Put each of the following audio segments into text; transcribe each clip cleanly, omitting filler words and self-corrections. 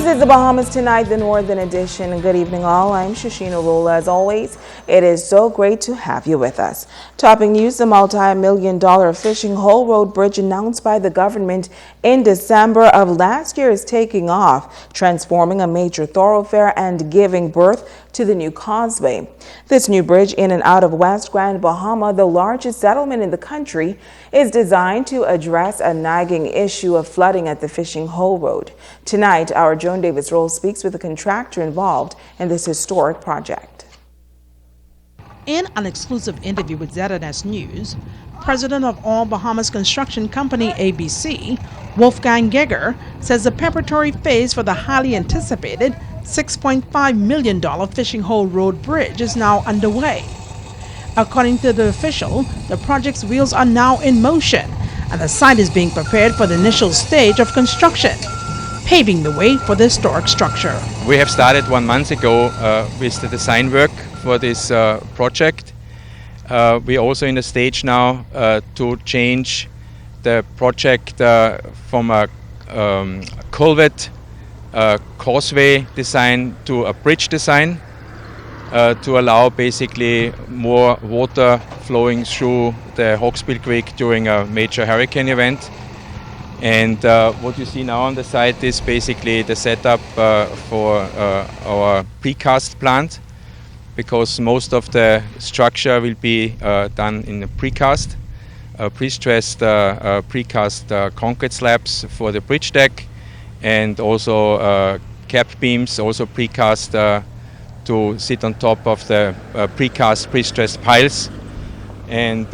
is the Bahamas Tonight, the Northern Edition. And good evening, all. I'm Shashina Rolla. As always, it is so great to have you with us. Topping news, the multi-million-dollar Fishing Hole Road Bridge announced by the government in December of last year is taking off, transforming a major thoroughfare and giving birth to the new causeway. This new bridge in and out of West Grand Bahama, the largest settlement in the country, is designed to address a nagging issue of flooding at the Fishing Hole Road. Tonight, our Joan Davis Roll speaks with the contractor involved in this historic project. In an exclusive interview with ZNS News, President of All Bahamas Construction Company ABC, Wolfgang Geiger, says the preparatory phase for the highly anticipated $6.5 million Fishing Hole Road Bridge is now underway. According to the official, the project's wheels are now in motion, and the site is being prepared for the initial stage of construction, paving the way for the historic structure. We have started 1 month ago with the design work for this project. We're also in a stage now to change the project from a culvert causeway design to a bridge design to allow basically more water flowing through the Hawksbill Creek during a major hurricane event. And what you see now on the site is basically the setup for our precast plant, because most of the structure will be done in a precast, pre-stressed precast concrete slabs for the bridge deck, and also cap beams, also precast to sit on top of the precast pre-stressed piles. And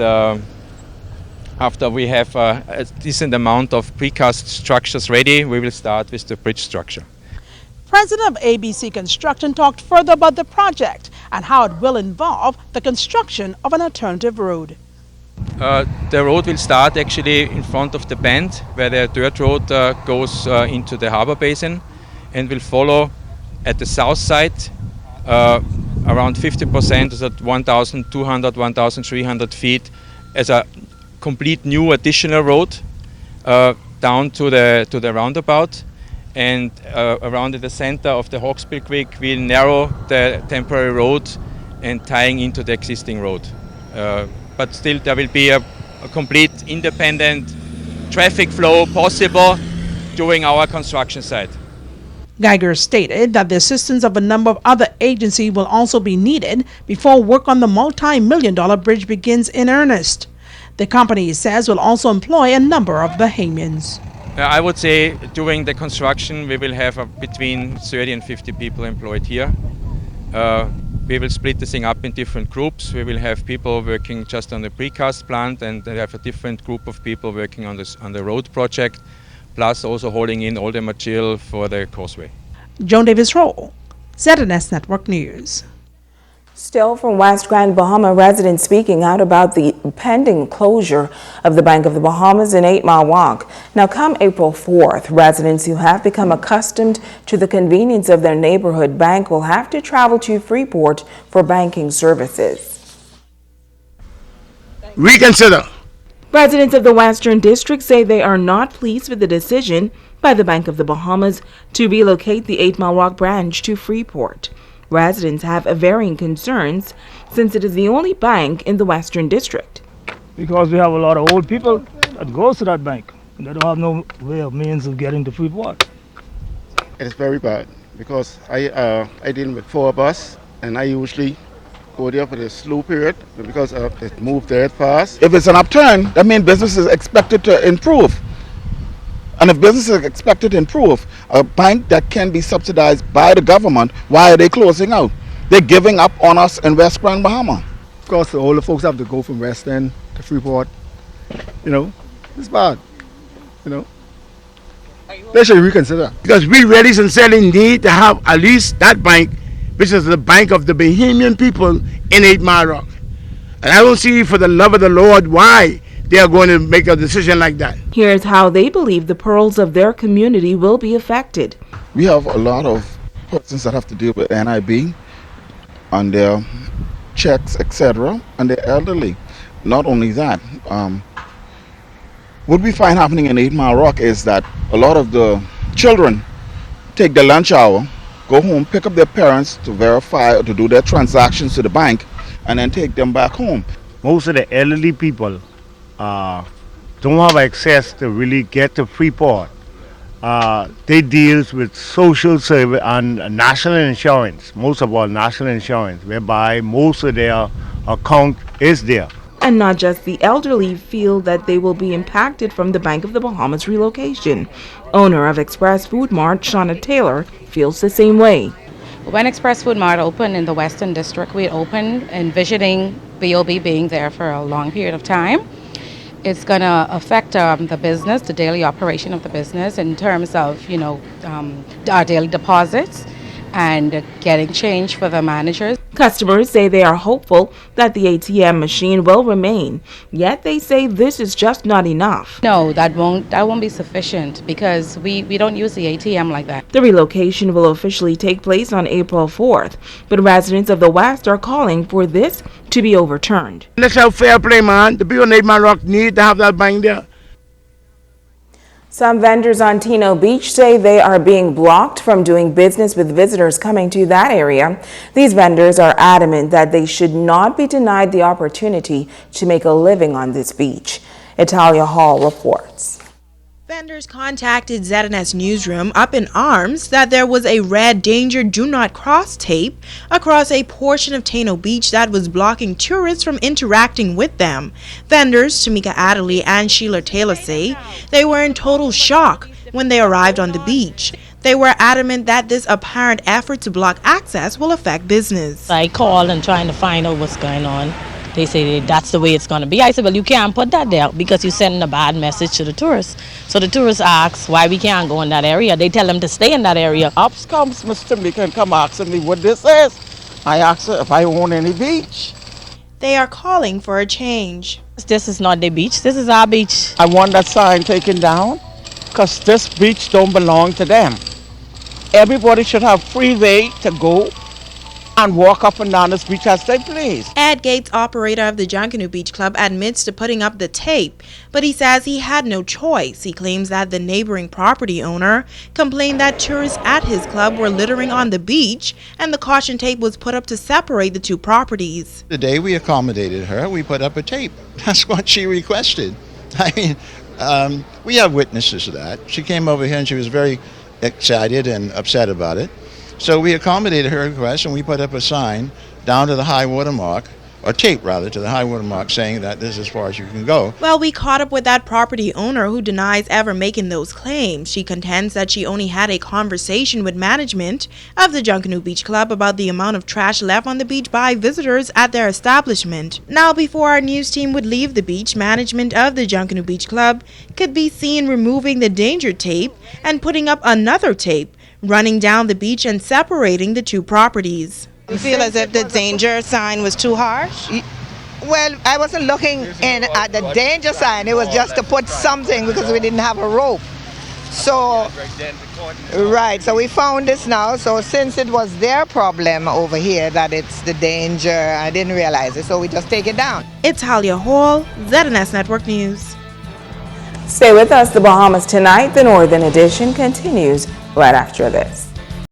after we have a decent amount of precast structures ready, we will start with the bridge structure. President of ABC Construction talked further about the project and how it will involve the construction of an alternative road. The road will start actually in front of the bend where the dirt road goes into the harbor basin, and will follow at the south side around 50%, so 1,200, 1,300 feet, as a complete new additional road down to the roundabout. And around the center of the Hawksbill Creek, we'll narrow the temporary road and tying into the existing road. But still there will be a complete independent traffic flow possible during our construction site. Geiger stated that the assistance of a number of other agencies will also be needed before work on the multi-million-dollar bridge begins in earnest. The company, he says, will also employ a number of Bahamians. I would say during the construction we will have between 30 and 50 people employed here. We will split this thing up in different groups. We will have people working just on the precast plant, and they have a different group of people working on the road project, plus also hauling in all the material for the causeway. Joan Davis Roll, ZNS Network News. Still from West Grand Bahama, residents speaking out about the pending closure of the Bank of the Bahamas in 8 Mile Walk. Now, come April 4th, residents who have become accustomed to the convenience of their neighborhood bank will have to travel to Freeport for banking services. Reconsider. Residents of the Western District say they are not pleased with the decision by the Bank of the Bahamas to relocate the 8 Mile Walk branch to Freeport. Residents have varying concerns since it is the only bank in the Western District. Because we have a lot of old people that goes to that bank, and they don't have no way of means of getting to Freeport. It's very bad because I deal with 4 bus, and I usually go there for the slow period because it moved there fast. If it's an upturn, that means business is expected to improve. And if business is expected to improve, a bank that can be subsidized by the government, why are they closing out? They're giving up on us in West Grand Bahama. Of course, the older folks have to go from West End to Freeport. You know, it's bad. You know, they should reconsider. Because we really sincerely need to have at least that bank, which is the bank of the Bahamian people in 8 Mile Rock. And I don't see, for the love of the Lord, why they are going to make a decision like that. Here's how they believe the pearls of their community will be affected. We have a lot of persons that have to deal with NIB on their checks, etc., and they're elderly. Not only that, what we find happening in 8 Mile Rock is that a lot of the children take their lunch hour, go home, pick up their parents to verify or to do their transactions to the bank, and then take them back home. Most of the elderly people don't have access to really get to Freeport. They deals with social service and national insurance, most of all national insurance, whereby most of their account is there. And not just the elderly feel that they will be impacted from the Bank of the Bahamas relocation. Owner of Express Food Mart, Shauna Taylor, feels the same way. When Express Food Mart opened in the Western District, we opened envisioning BOB being there for a long period of time. It's going to affect the business, the daily operation of the business in terms of, our daily deposits and getting change for the managers. Customers say they are hopeful that the ATM machine will remain, yet they say this is just not enough. No, that won't be sufficient because we don't use the ATM like that. The relocation will officially take place on April 4th, but residents of the West are calling for this to be overturned. Let's have fair play, man. The people in 8 Mile Rock need to have that bank there. Some vendors on Tino Beach say they are being blocked from doing business with visitors coming to that area. These vendors are adamant that they should not be denied the opportunity to make a living on this beach. Italia Hall reports. Vendors contacted ZNS Newsroom up in arms that there was a red danger do not cross tape across a portion of Tino Beach that was blocking tourists from interacting with them. Vendors Tamika Adderley and Sheila Taylor say they were in total shock when they arrived on the beach. They were adamant that this apparent effort to block access will affect business. I called and trying to find out what's going on. They say that's the way it's going to be. I said, well, you can't put that there because you're sending a bad message to the tourists. So the tourists ask why we can't go in that area. They tell them to stay in that area. Up comes Mr. Mika and come asking me what this is. I asked her if I own any beach. They are calling for a change. This is not their beach. This is our beach. I want that sign taken down because this beach don't belong to them. Everybody should have free way to go and walk up and down this beach as they please. Ed Gates, operator of the Junkanoo Beach Club, admits to putting up the tape, but he says he had no choice. He claims that the neighboring property owner complained that tourists at his club were littering on the beach, and the caution tape was put up to separate the two properties. The day we accommodated her, we put up a tape. That's what she requested. I mean, we have witnesses of that. She came over here and she was very excited and upset about it. So we accommodated her request and we put up a sign down to the high water mark, or tape rather, to the high water mark saying that this is as far as you can go. Well, we caught up with that property owner who denies ever making those claims. She contends that she only had a conversation with management of the Junkanoo Beach Club about the amount of trash left on the beach by visitors at their establishment. Now, before our news team would leave the beach, management of the Junkanoo Beach Club could be seen removing the danger tape and putting up another tape, running down the beach and separating the two properties. You feel as if the danger sign was too harsh? Well, I wasn't looking in at the danger sign. It was just to put something because we didn't have a rope. So, right, so we found this now. So since it was their problem over here that it's the danger, I didn't realize it, so we just take it down. Italia Hall, ZNS Network News. Stay with us. The Bahamas Tonight, the Northern Edition, continues right after this.